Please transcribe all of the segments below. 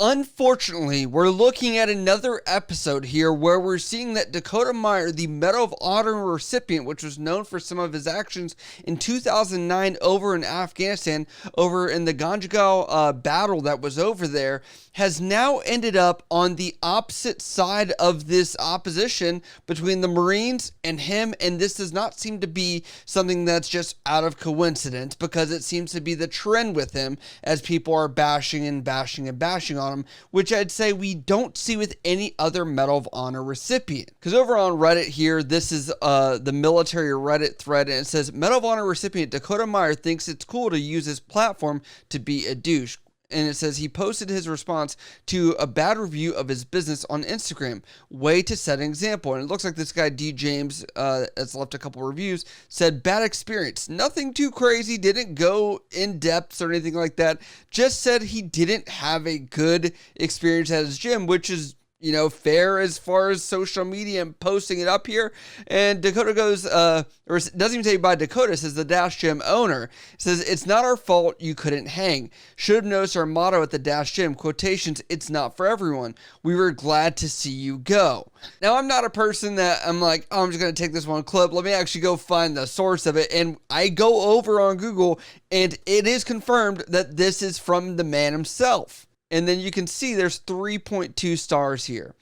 Unfortunately, we're looking at another episode here where we're seeing that Dakota Meyer, the Medal of Honor recipient, which was known for some of his actions in 2009 over in Afghanistan, over in the Ganjgal battle that was over there, has now ended up on the opposite side of this opposition between the Marines and him, and this does not seem to be something that's just out of coincidence, because it seems to be the trend with him as people are bashing and bashing and bashing on him, which I'd say we don't see with any other Medal of Honor recipient. Because over on Reddit here, this is the military Reddit thread, and it says, Medal of Honor recipient Dakota Meyer thinks it's cool to use his platform to be a douche. And it says he posted his response to a bad review of his business on Instagram. Way to set an example. And it looks like this guy, D. James, has left a couple reviews, said, bad experience. Nothing too crazy. Didn't go in depth or anything like that. Just said he didn't have a good experience at his gym, which is, you know, fair as far as social media and posting it up here. And Dakota goes, or it doesn't even say by Dakota, it says the Dash Gym owner. It says, it's not our fault you couldn't hang. Should have noticed our motto at the Dash Gym, quotations, it's not for everyone. We were glad to see you go. Now, I'm not a person that I'm like, oh, I'm just going to take this one clip. Let me actually go find the source of it. And I go over on Google, and it is confirmed that this is from the man himself. And then you can see there's 3.2 stars here.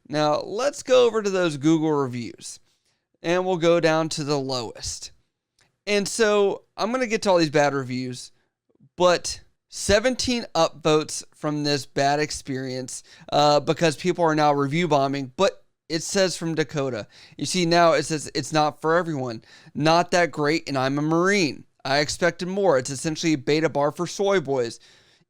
Now, let's go over to those Google reviews. And we'll go down to the lowest. And so, I'm going to get to all these bad reviews. But 17 upvotes from this bad experience because people are now review bombing. But it says from Dakota. You see now it says it's not for everyone. Not that great, and I'm a Marine. I expected more. It's essentially a beta bar for soy boys.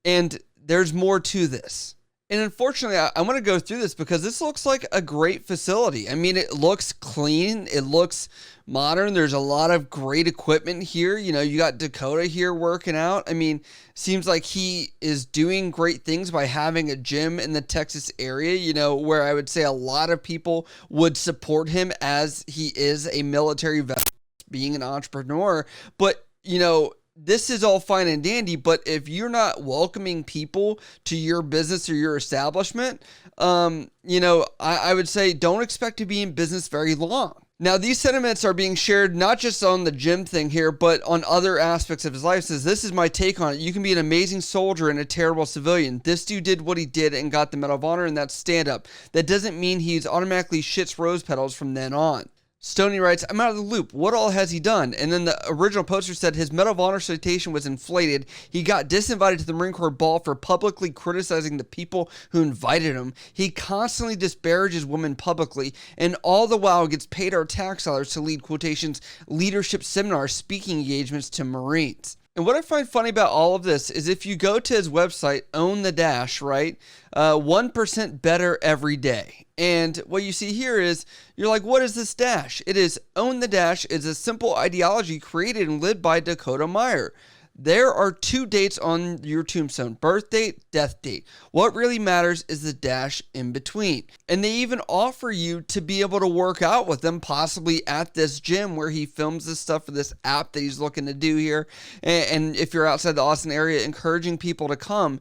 And there's more to this. And unfortunately, I want to go through this because this looks like a great facility. I mean, it looks clean. It looks modern. There's a lot of great equipment here. You know, you got Dakota here working out. I mean, seems like he is doing great things by having a gym in the Texas area, you know, where I would say a lot of people would support him as he is a military veteran, being an entrepreneur. But, you know, this is all fine and dandy, but if you're not welcoming people to your business or your establishment, you know, I would say don't expect to be in business very long. Now, these sentiments are being shared not just on the gym thing here, but on other aspects of his life. It says, this is my take on it. You can be an amazing soldier and a terrible civilian. This dude did what he did and got the Medal of Honor, and that's stand up. That doesn't mean he's automatically shits rose petals from then on. Stoney writes, I'm out of the loop. What all has he done? And then the original poster said his Medal of Honor citation was inflated. He got disinvited to the Marine Corps ball for publicly criticizing the people who invited him. He constantly disparages women publicly, and all the while gets paid our tax dollars to lead, quotations, leadership seminars, speaking engagements to Marines. And what I find funny about all of this is if you go to his website, Own the Dash, right? 1% better every day. And what you see here is, you're like, what is this dash? It is Own the Dash is a simple ideology created and led by Dakota Meyer. There are 2 dates on your tombstone, birth date, death date. What really matters is the dash in between. And they even offer you to be able to work out with them, possibly at this gym where he films this stuff for this app that he's looking to do here. And if you're outside the Austin area, encouraging people to come.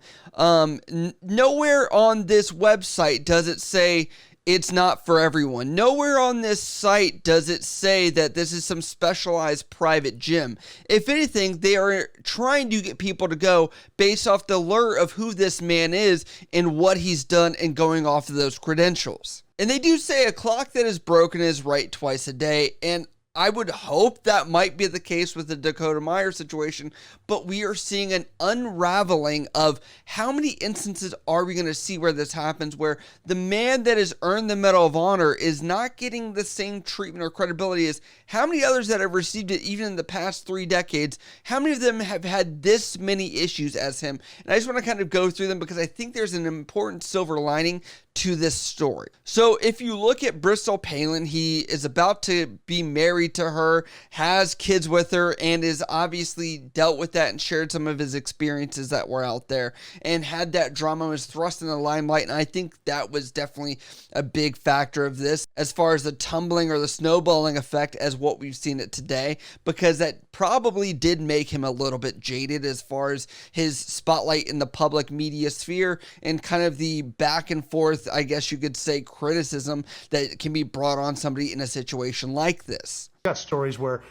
Nowhere on this website does it say it's not for everyone. Nowhere on this site does it say that this is some specialized private gym. If anything, they are trying to get people to go based off the lure of who this man is and what he's done and going off of those credentials. And they do say a clock that is broken is right twice a day, and I would hope that might be the case with the Dakota Meyer situation, but we are seeing an unraveling of how many instances are we going to see where this happens, where the man that has earned the Medal of Honor is not getting the same treatment or credibility as how many others that have received it even in the past 3 decades. How many of them have had this many issues as him? And I just want to kind of go through them because I think there's an important silver lining to this story. So if you look at Bristol Palin, he is about to be married married to her, has kids with her, and is obviously dealt with that and shared some of his experiences that were out there and had that drama, was thrust in the limelight. And I think that was definitely a big factor of this as far as the tumbling or the snowballing effect as what we've seen it today, because that probably did make him a little bit jaded as far as his spotlight in the public media sphere and kind of the back and forth, I guess you could say, criticism that can be brought on somebody in a situation like this. Got stories where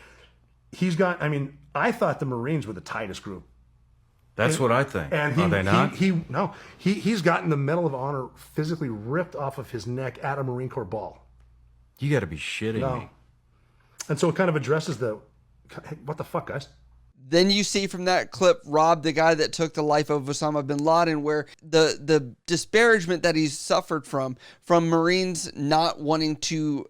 I mean, I thought the Marines were the tightest group. That's what I think. And Are they not? He's gotten the Medal of Honor physically ripped off of his neck at a Marine Corps ball. You got to be shitting me. And so it kind of addresses hey, what the fuck, guys? Then you see from that clip, Rob, the guy that took the life of Osama bin Laden, where the disparagement that he's suffered from Marines not wanting to,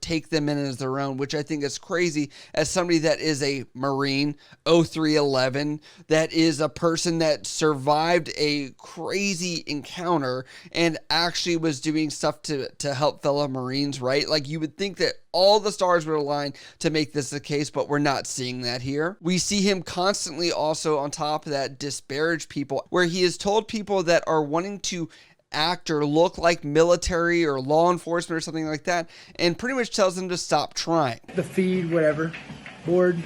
take them in as their own, which I think is crazy as somebody that is a Marine, 0311, that is a person that survived a crazy encounter and actually was doing stuff to help fellow Marines, right? Like, you would think that all the stars would align to make this the case, but we're not seeing that here. We see him constantly also on top of that disparage people, where he has told people that are wanting to act or look like military or law enforcement or something like that, and pretty much tells them to stop trying. The feed, whatever, bored.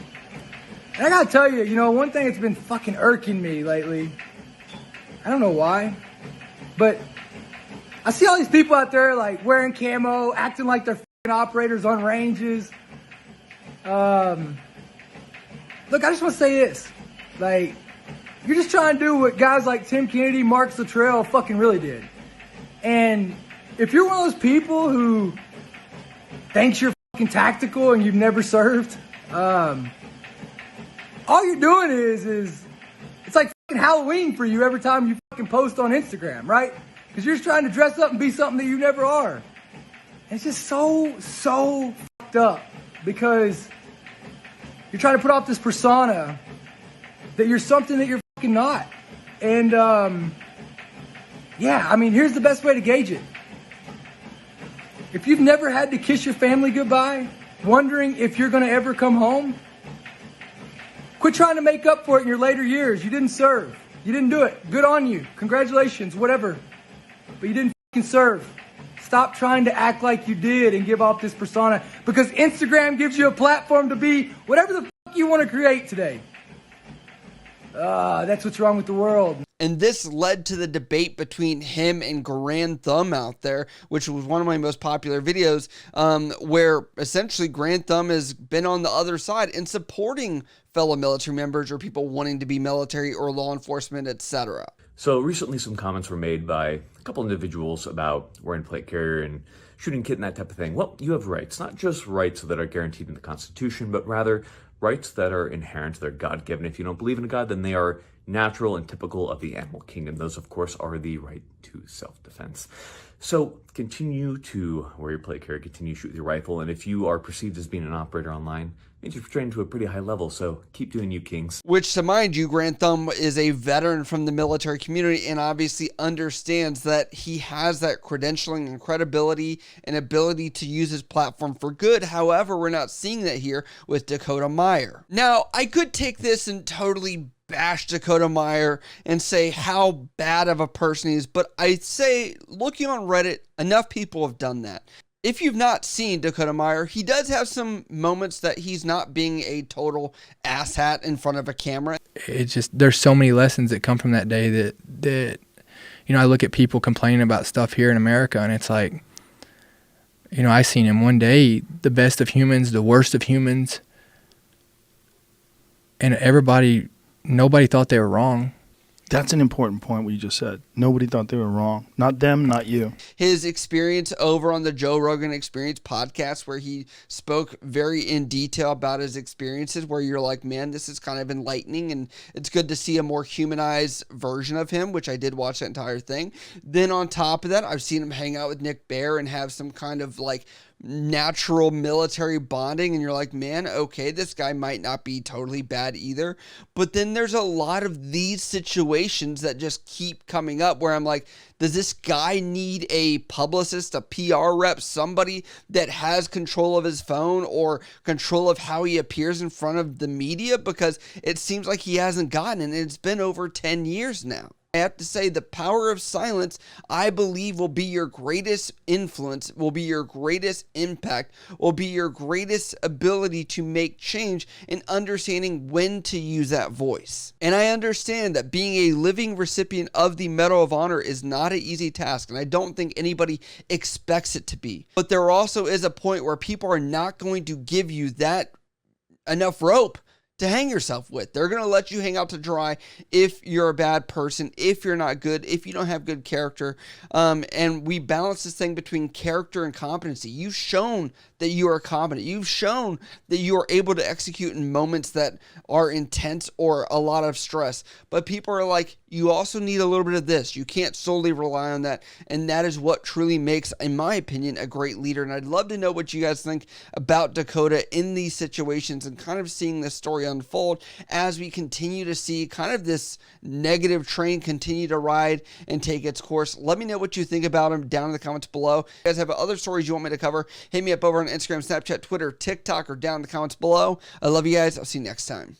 And I gotta tell you, one thing that's been fucking irking me lately, I don't know why, but I see all these people out there like wearing camo, acting like they're fucking operators on ranges. Look, I just want to say this, like, you're just trying to do what guys like Tim Kennedy, Mark Luttrell fucking really did. And if you're one of those people who thinks you're fucking tactical and you've never served, all you're doing is it's like fucking Halloween for you every time you fucking post on Instagram, right? Because you're just trying to dress up and be something that you never are. And it's just so fucked up because you're trying to put off this persona that you're something that you're fucking not. And yeah, I mean, here's the best way to gauge it. If you've never had to kiss your family goodbye, wondering if you're going to ever come home, quit trying to make up for it in your later years. You didn't serve. You didn't do it. Good on you. Congratulations, whatever. But you didn't fucking serve. Stop trying to act like you did and give off this persona, because Instagram gives you a platform to be whatever the fuck you want to create today. That's what's wrong with the world. And this led to the debate between him and Grand Thumb out there, which was one of my most popular videos, where essentially Grand Thumb has been on the other side and supporting fellow military members or people wanting to be military or law enforcement, etc. So recently some comments were made by a couple individuals about wearing a plate carrier and shooting kit and that type of thing. Well, you have rights, not just rights that are guaranteed in the Constitution, but rather rights that are inherent, they're God-given. If you don't believe in a God, then they are natural and typical of the animal kingdom. Those, of course, are the right to self-defense. So continue to wear your plate carrier, continue to shoot with your rifle, and if you are perceived as being an operator online, it means you're trained to a pretty high level, so keep doing you, kings. Which, to mind you, Grand Thumb is a veteran from the military community and obviously understands that he has that credentialing and credibility and ability to use his platform for good. However, we're not seeing that here with Dakota Meyer. Now, I could take this and totally bash Dakota Meyer and say how bad of a person he is, but I'd say, looking on Reddit, enough people have done that. If you've not seen Dakota Meyer, he does have some moments that he's not being a total asshat in front of a camera. It's just, there's so many lessons that come from that day that I look at people complaining about stuff here in America, and it's like, I seen him one day, the best of humans, the worst of humans, and nobody thought they were wrong. That's an important point, what you just said. Nobody thought they were wrong. Not them, not you. His experience over on the Joe Rogan Experience podcast, where he spoke very in detail about his experiences, where you're like, man, this is kind of enlightening, and it's good to see a more humanized version of him, which I did watch that entire thing. Then on top of that, I've seen him hang out with Nick Bear and have some kind of like natural military bonding, and you're like, man, okay, this guy might not be totally bad either. But then there's a lot of these situations that just keep coming up where I'm like, does this guy need a publicist, a PR rep, somebody that has control of his phone or control of how he appears in front of the media? Because it seems like he hasn't gotten it, and it's been over 10 years now. I have to say, the power of silence, I believe, will be your greatest influence, will be your greatest impact, will be your greatest ability to make change in understanding when to use that voice. And I understand that being a living recipient of the Medal of Honor is not an easy task, and I don't think anybody expects it to be. But there also is a point where people are not going to give you that enough rope to hang yourself with. They're going to let you hang out to dry if you're a bad person, if you're not good, if you don't have good character. And we balance this thing between character and competency. You've shown that you are competent. You've shown that you are able to execute in moments that are intense or a lot of stress. But people are like, you also need a little bit of this. You can't solely rely on that. And that is what truly makes, in my opinion, a great leader. And I'd love to know what you guys think about Dakota in these situations and kind of seeing this story unfold as we continue to see kind of this negative train continue to ride and take its course. Let me know what you think about him down in the comments below. If you guys have other stories you want me to cover, hit me up over on Instagram, Snapchat, Twitter, TikTok, or down in the comments below. I love you guys. I'll see you next time.